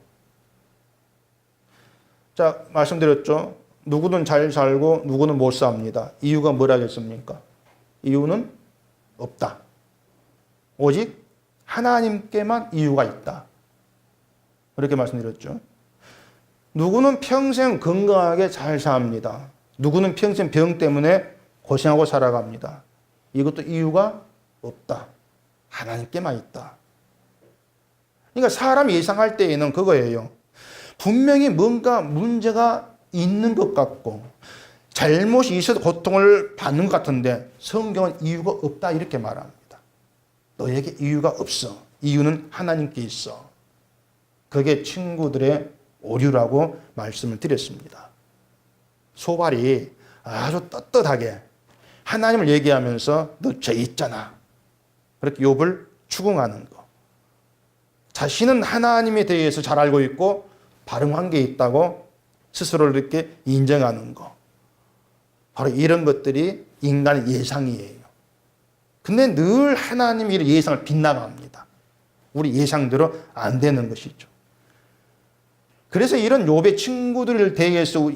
자, 말씀드렸죠. 누구는 잘 살고 누구는 못 삽니다. 이유가 뭐라겠습니까? 이유는 없다. 오직 하나님께만 이유가 있다. 그렇게 말씀드렸죠. 누구는 평생 건강하게 잘 삽니다. 누구는 평생 병 때문에 고생하고 살아갑니다. 이것도 이유가 없다. 하나님께만 있다. 그러니까 사람이 예상할 때에는 그거예요. 분명히 뭔가 문제가 있는 것 같고 잘못이 있어도 고통을 받는 것 같은데 성경은 이유가 없다 이렇게 말합니다. 너에게 이유가 없어. 이유는 하나님께 있어. 그게 친구들의 오류라고 말씀을 드렸습니다. 소발이 아주 떳떳하게 하나님을 얘기하면서 너 죄 있잖아. 그렇게 욥을 추궁하는 거. 자신은 하나님에 대해서 잘 알고 있고 바른 관계에 있다고 스스로를 이렇게 인정하는 거. 바로 이런 것들이 인간의 예상이에요. 근데 늘 하나님이 이런 예상을 빗나갑니다. 우리 예상대로 안 되는 것이죠. 그래서 이런 욥의 친구들을 대해서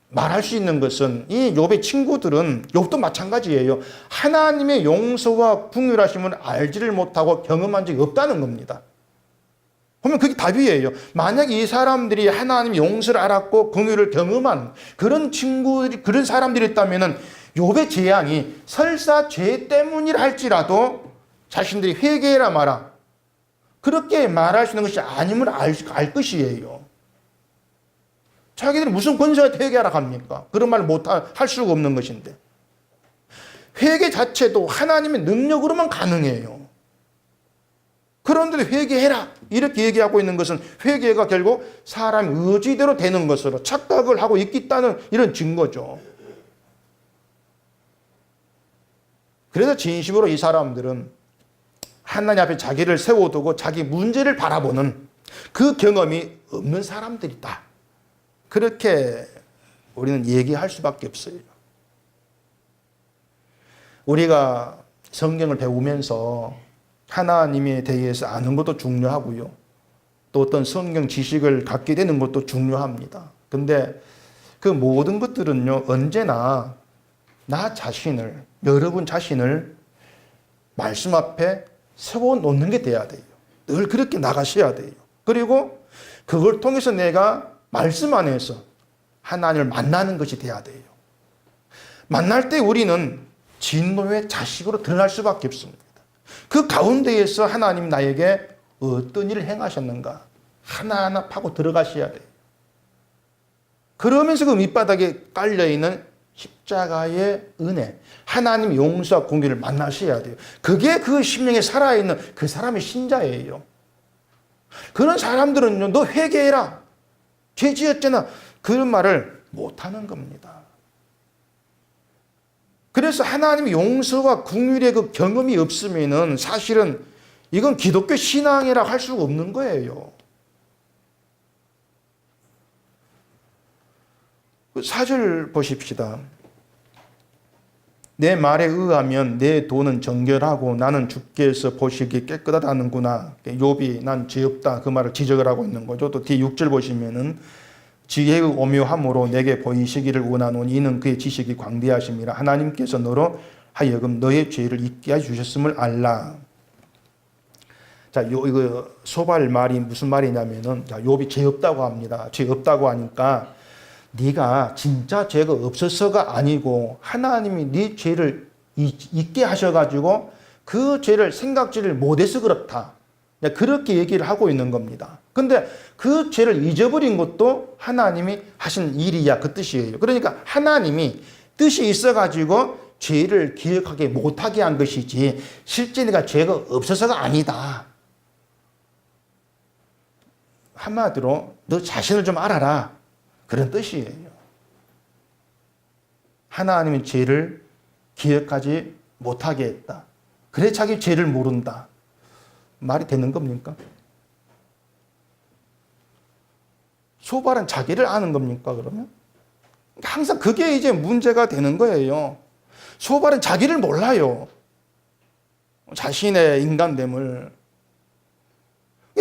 말할 수 있는 것은 이 욥의 친구들은 욥도 마찬가지예요. 하나님의 용서와 긍휼하심을 알지를 못하고 경험한 적이 없다는 겁니다. 보면 그게 답이에요. 만약에 이 사람들이 하나님의 용서를 알았고 긍휼을 경험한 그런 친구들이 그런 사람들이 있다면은 욥의 재앙이 설사 죄 때문이라 할지라도 자신들이 회개해라 마라. 그렇게 말할 수 있는 것이 아님을 알 것이에요. 자기들이 무슨 권세가 회개하라 합니까? 그런 말을 할 수가 없는 것인데. 회개 자체도 하나님의 능력으로만 가능해요. 그런데 회개해라 이렇게 얘기하고 있는 것은 회개가 결국 사람 의지대로 되는 것으로 착각을 하고 있다는 이런 증거죠. 그래서 진심으로 이 사람들은 하나님 앞에 자기를 세워두고 자기 문제를 바라보는 그 경험이 없는 사람들이다. 그렇게 우리는 얘기할 수밖에 없어요. 우리가 성경을 배우면서 하나님에 대해서 아는 것도 중요하고요. 또 어떤 성경 지식을 갖게 되는 것도 중요합니다. 근데 그 모든 것들은요, 언제나 나 자신을, 여러분 자신을 말씀 앞에 세워놓는 게 돼야 돼요. 늘 그렇게 나가셔야 돼요. 그리고 그걸 통해서 내가 말씀 안에서 하나님을 만나는 것이 돼야 돼요. 만날 때 우리는 진노의 자식으로 드러날 수밖에 없습니다. 그 가운데에서 하나님 나에게 어떤 일을 행하셨는가 하나하나 파고 들어가셔야 돼요. 그러면서 그 밑바닥에 깔려있는 십자가의 은혜, 하나님 용서와 공의를 만나셔야 돼요. 그게 그 심령에 살아있는 그 사람의 신자예요. 그런 사람들은요, 너 회개해라. 죄 지었잖아. 그런 말을 못하는 겁니다. 그래서 하나님의 용서와 긍휼의 그 경험이 없으면은 사실은 이건 기독교 신앙이라고 할 수가 없는 거예요. 4절 보십시다. 내 말에 의하면 내 돈은 정결하고 나는 주께서 보시기에 깨끗하다는구나. 욥이 난 죄 없다 그 말을 지적을 하고 있는 거죠. 또 뒤에 6절 보시면은 지혜의 오묘함으로 내게 보이시기를 원하노니 이는 그의 지식이 광대하심이라. 하나님께서 너로 하여금 너의 죄를 잊게 해주셨음을 알라. 자, 이거 소발 말이 무슨 말이냐면은, 자, 욥이 죄 없다고 합니다. 죄 없다고 하니까 네가 진짜 죄가 없어서가 아니고 하나님이 네 죄를 잊게 하셔가지고 그 죄를 생각지를 못해서 그렇다. 그렇게 얘기를 하고 있는 겁니다. 근데 그 죄를 잊어버린 것도 하나님이 하신 일이야, 그 뜻이에요. 그러니까 하나님이 뜻이 있어가지고 죄를 기억하게 못하게 한 것이지 실제 내가 죄가 없어서가 아니다. 한마디로 너 자신을 좀 알아라, 그런 뜻이에요. 하나님은 죄를 기억하지 못하게 했다. 그래 자기 죄를 모른다. 말이 되는 겁니까? 소발은 자기를 아는 겁니까, 그러면? 항상 그게 이제 문제가 되는 거예요. 소발은 자기를 몰라요. 자신의 인간됨을.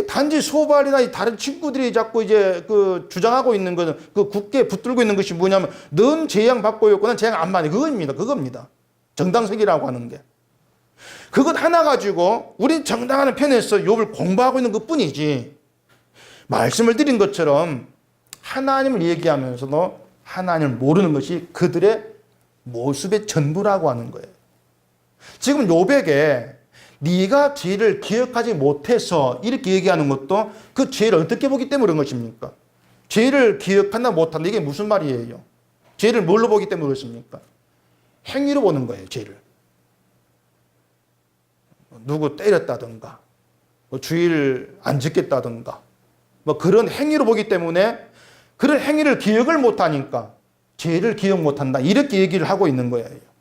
단지 소발이나 다른 친구들이 자꾸 이제 주장하고 있는 것은, 굳게 붙들고 있는 것이 뭐냐면, 넌 재앙 받고 있고 난 재앙 안 받네. 그겁니다. 정당성이라고 하는 게. 그것 하나 가지고 우린 정당한 편에서 욥을 공부하고 있는 것 뿐이지, 말씀을 드린 것처럼 하나님을 얘기하면서도 하나님을 모르는 것이 그들의 모습의 전부라고 하는 거예요. 지금 욥에게 네가 죄를 기억하지 못해서 이렇게 얘기하는 것도 그 죄를 어떻게 보기 때문에 그런 것입니까? 죄를 기억한다 못한다, 이게 무슨 말이에요? 죄를 뭘로 보기 때문에 그렇습니까? 행위로 보는 거예요, 죄를. 누구 때렸다든가, 주일 안 지켰다든가, 그런 행위로 보기 때문에 그런 행위를 기억을 못하니까 죄를 기억 못한다, 이렇게 얘기를 하고 있는 거예요.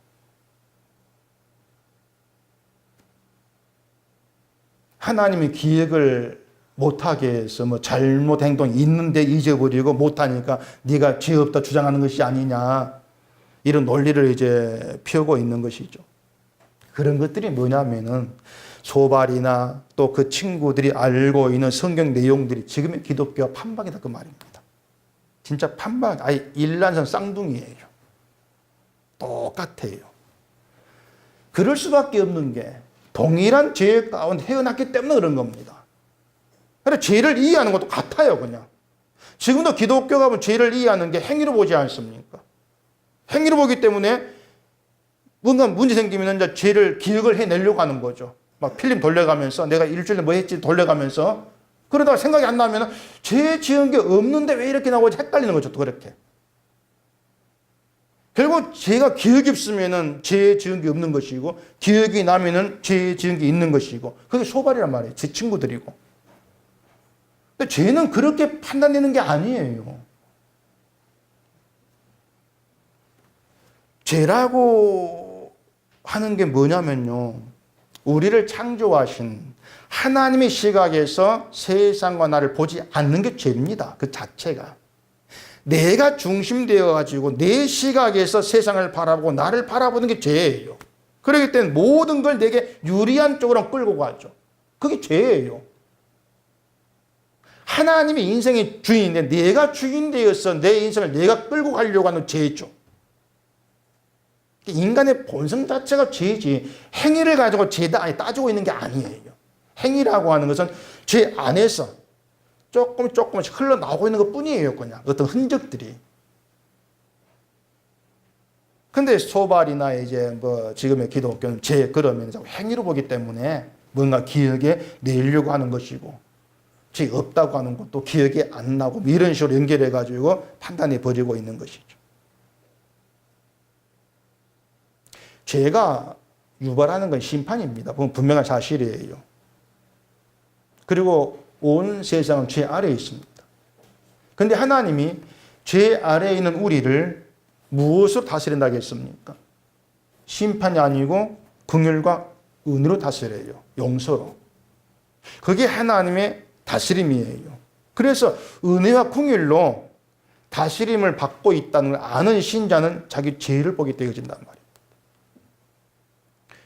하나님이 기억을 못하게 해서 잘못 행동이 있는데 잊어버리고 못하니까 네가 죄 없다 주장하는 것이 아니냐, 이런 논리를 이제 펴고 있는 것이죠. 그런 것들이 뭐냐면은 소발이나 또 그 친구들이 알고 있는 성경 내용들이 지금의 기독교와 판박이다, 그 말입니다. 진짜 판박, 아예 일란성 쌍둥이에요. 똑같아요. 그럴 수밖에 없는 게 동일한 죄 가운데 태어났기 때문에 그런 겁니다. 그래서 죄를 이해하는 것도 같아요, 그냥. 지금도 기독교가 보면 죄를 이해하는 게 행위로 보지 않습니까? 행위로 보기 때문에 뭔가 문제 생기면 이제 죄를 기억을 해내려고 하는 거죠. 막 필름 돌려가면서 내가 일주일에 뭐 했지 돌려가면서, 그러다가 생각이 안 나면 죄 지은 게 없는데 왜 이렇게 나오지 헷갈리는 거죠, 또 그렇게. 결국 죄가 기억이 없으면은 죄 지은 게 없는 것이고, 기억이 나면은 죄 지은 게 있는 것이고, 그게 소발이란 말이에요. 제 친구들이고. 근데 죄는 그렇게 판단되는 게 아니에요. 죄라고 하는 게 뭐냐면요, 우리를 창조하신 하나님의 시각에서 세상과 나를 보지 않는 게 죄입니다. 그 자체가. 내가 중심되어 가지고 내 시각에서 세상을 바라보고 나를 바라보는 게 죄예요. 그렇기 때문에 모든 걸 내게 유리한 쪽으로 끌고 가죠. 그게 죄예요. 하나님이 인생의 주인인데 내가 주인 되어서 내 인생을 내가 끌고 가려고 하는 죄죠. 인간의 본성 자체가 죄지, 행위를 가지고 죄다 따지고 있는 게 아니에요. 행위라고 하는 것은 죄 안에서 조금씩 흘러나오고 있는 것 뿐이에요, 그냥. 어떤 흔적들이. 근데 소발이나 이제 지금의 기독교는 죄, 그러면 행위로 보기 때문에 뭔가 기억에 내려고 하는 것이고, 죄 없다고 하는 것도 기억이 안 나고, 이런 식으로 연결해가지고 판단해 버리고 있는 것이죠. 죄가 유발하는 건 심판입니다. 그건 분명한 사실이에요. 그리고 온 세상은 죄 아래에 있습니다. 그런데 하나님이 죄 아래에 있는 우리를 무엇으로 다스린다고 했습니까? 심판이 아니고 긍휼과 은혜로 다스려요. 용서로. 그게 하나님의 다스림이에요. 그래서 은혜와 긍휼로 다스림을 받고 있다는 걸 아는 신자는 자기 죄를 보게 되어진단 말이에요.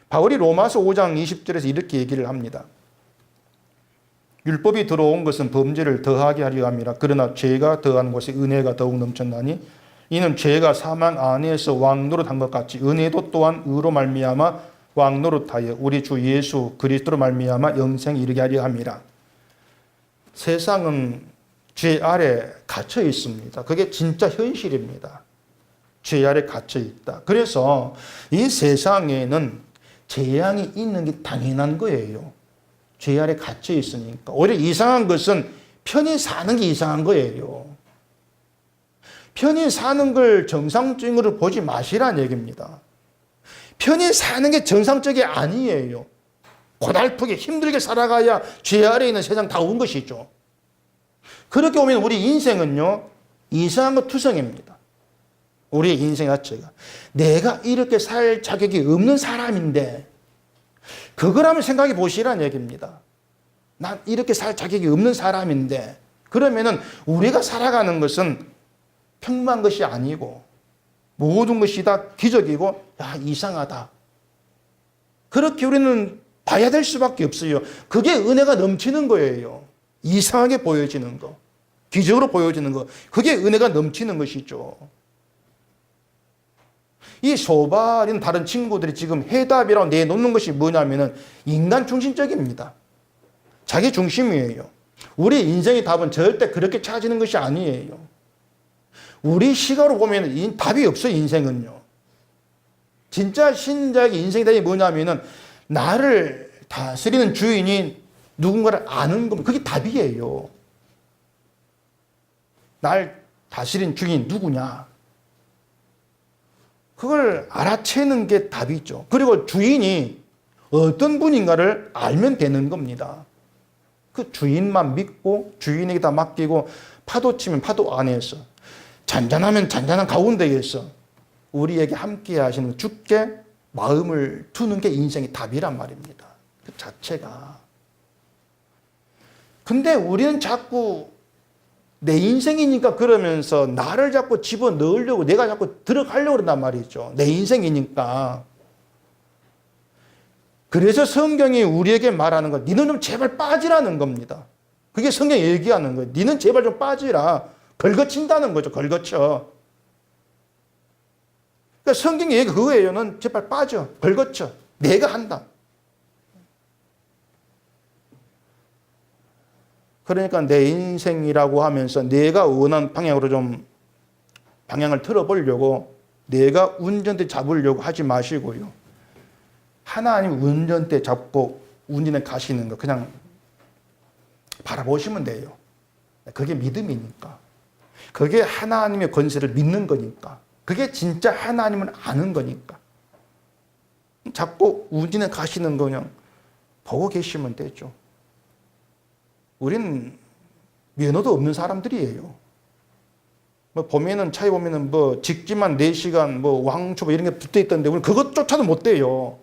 바울이 로마서 5장 20절에서 이렇게 얘기를 합니다. 율법이 들어온 것은 범죄를 더하게 하려 함이라. 그러나 죄가 더한 곳에 은혜가 더욱 넘쳤나니 이는 죄가 사망 안에서 왕노릇한 것 같이 은혜도 또한 의로 말미암아 왕노릇하여 우리 주 예수 그리스도로 말미암아 영생에 이르게 하려 함이라. 세상은 죄 아래 갇혀 있습니다. 그게 진짜 현실입니다. 죄 아래 갇혀 있다. 그래서 이 세상에는 재앙이 있는 게 당연한 거예요. 죄 아래 갇혀 있으니까. 오히려 이상한 것은 편히 사는 게 이상한 거예요. 편히 사는 걸 정상적으로 보지 마시라는 얘기입니다. 편히 사는 게 정상적이 아니에요. 고달프게 힘들게 살아가야 죄 아래에 있는 세상 다 온 것이죠. 그렇게 보면 우리 인생은요, 이상한 것 투성입니다. 우리의 인생 자체가. 내가 이렇게 살 자격이 없는 사람인데, 그걸 한번 생각해 보시라는 얘기입니다. 난 이렇게 살 자격이 없는 사람인데, 그러면은 우리가 살아가는 것은 평범한 것이 아니고, 모든 것이 다 기적이고, 야, 이상하다. 그렇게 우리는 봐야 될 수밖에 없어요. 그게 은혜가 넘치는 거예요. 이상하게 보여지는 거, 기적으로 보여지는 거, 그게 은혜가 넘치는 것이죠. 이 소발인 다른 친구들이 지금 해답이라고 내놓는 것이 뭐냐면은 인간 중심적입니다. 자기 중심이에요. 우리 인생의 답은 절대 그렇게 찾아지는 것이 아니에요. 우리 시각으로 보면 답이 없어요, 인생은요. 진짜 신자의 인생의 답이 뭐냐면은 나를 다스리는 주인이 누군가를 아는 겁니다. 그게 답이에요. 날 다스리는 주인이 누구냐. 그걸 알아채는 게 답이죠. 그리고 주인이 어떤 분인가를 알면 되는 겁니다. 그 주인만 믿고 주인에게 다 맡기고 파도 치면 파도 안에서 잔잔하면 잔잔한 가운데에서 우리에게 함께 하시는 주께 마음을 두는 게 인생의 답이란 말입니다. 그 자체가. 근데 우리는 자꾸 내 인생이니까 그러면서 나를 자꾸 집어넣으려고 내가 자꾸 들어가려고 그런단 말이죠. 내 인생이니까. 그래서 성경이 우리에게 말하는 거, 니는 좀 제발 빠지라는 겁니다. 그게 성경이 얘기하는 거예요. 니는 제발 좀 빠지라. 걸거친다는 거죠. 걸거쳐. 그러니까 성경의 얘기가 그거예요. 넌 제발 빠져. 걸거쳐. 내가 한다. 그러니까 내 인생이라고 하면서 내가 원하는 방향으로 좀 방향을 틀어보려고 내가 운전대 잡으려고 하지 마시고요. 하나님 운전대 잡고 운전에 가시는 거 그냥 바라보시면 돼요. 그게 믿음이니까. 그게 하나님의 권세를 믿는 거니까. 그게 진짜 하나님을 아는 거니까. 자꾸 운전에 가시는 거 그냥 보고 계시면 되죠. 우리는 면허도 없는 사람들이에요. 뭐 보면은 차에 보면은 뭐 직지만 4시간 뭐 왕초보 이런 게 붙어 있던데 우리는 그것조차도 못 돼요.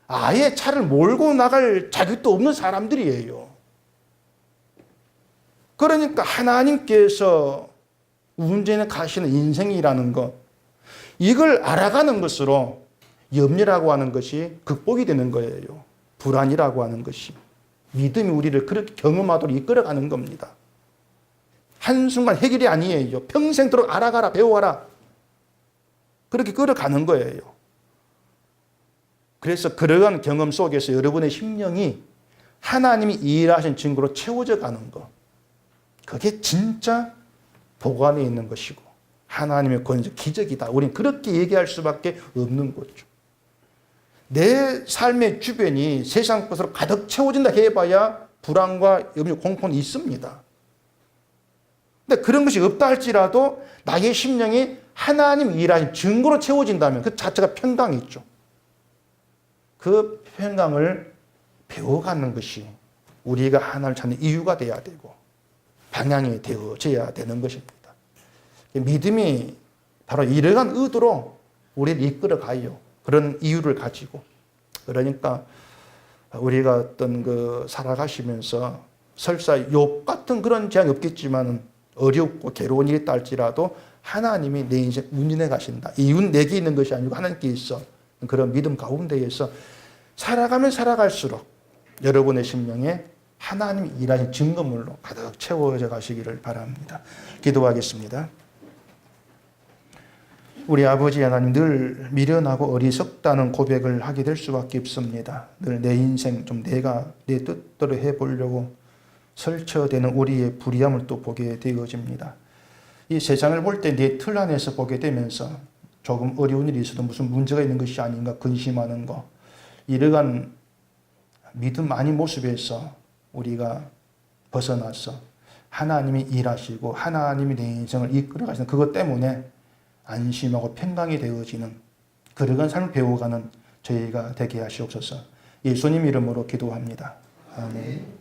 아예 차를 몰고 나갈 자격도 없는 사람들이에요. 그러니까 하나님께서 운전에 가시는 인생이라는 것, 이걸 알아가는 것으로 염려라고 하는 것이 극복이 되는 거예요. 불안이라고 하는 것이. 믿음이 우리를 그렇게 경험하도록 이끌어가는 겁니다. 한순간 해결이 아니에요. 평생도록 알아가라, 배워가라. 그렇게 끌어가는 거예요. 그래서 그러한 경험 속에서 여러분의 심령이 하나님이 일하신 증거로 채워져 가는 것. 그게 진짜 복 안에 있는 것이고 하나님의 권세, 기적이다. 우리는 그렇게 얘기할 수밖에 없는 거죠. 내 삶의 주변이 세상 것으로 가득 채워진다 해봐야 불안과 염려, 공포는 있습니다. 근데 그런 것이 없다 할지라도 나의 심령이 하나님 일하신 증거로 채워진다면 그 자체가 평강이죠. 그 평강을 배워가는 것이 우리가 하나님을 찾는 이유가 되어야 되고 방향이 되어져야 되는 것입니다. 믿음이 바로 이러한 의도로 우리를 이끌어가요. 그런 이유를 가지고. 그러니까 우리가 어떤 살아가시면서 설사 욥 같은 그런 재앙이 없겠지만 어렵고 괴로운 일이 있다 할지라도 하나님이 내 인생 운전해 가신다. 이유는 내게 있는 것이 아니고 하나님께 있어. 그런 믿음 가운데에서 살아가면 살아갈수록 여러분의 심령에 하나님이 일하신 증거물로 가득 채워져 가시기를 바랍니다. 기도하겠습니다. 우리 아버지 하나님, 늘 미련하고 어리석다는 고백을 하게 될 수밖에 없습니다. 늘 내 인생 좀 내가 내 뜻대로 해보려고 설쳐되는 우리의 불의함을 또 보게 되어집니다. 이 세상을 볼 때 내 틀 안에서 보게 되면서 조금 어려운 일이 있어도 무슨 문제가 있는 것이 아닌가 근심하는 거, 이러한 믿음 아닌 모습에서 우리가 벗어나서 하나님이 일하시고 하나님이 내 인생을 이끌어 가시는 그것 때문에 안심하고 평강이 되어지는 그러한 삶을 배워가는 저희가 되게 하시옵소서. 예수님 이름으로 기도합니다. 아멘.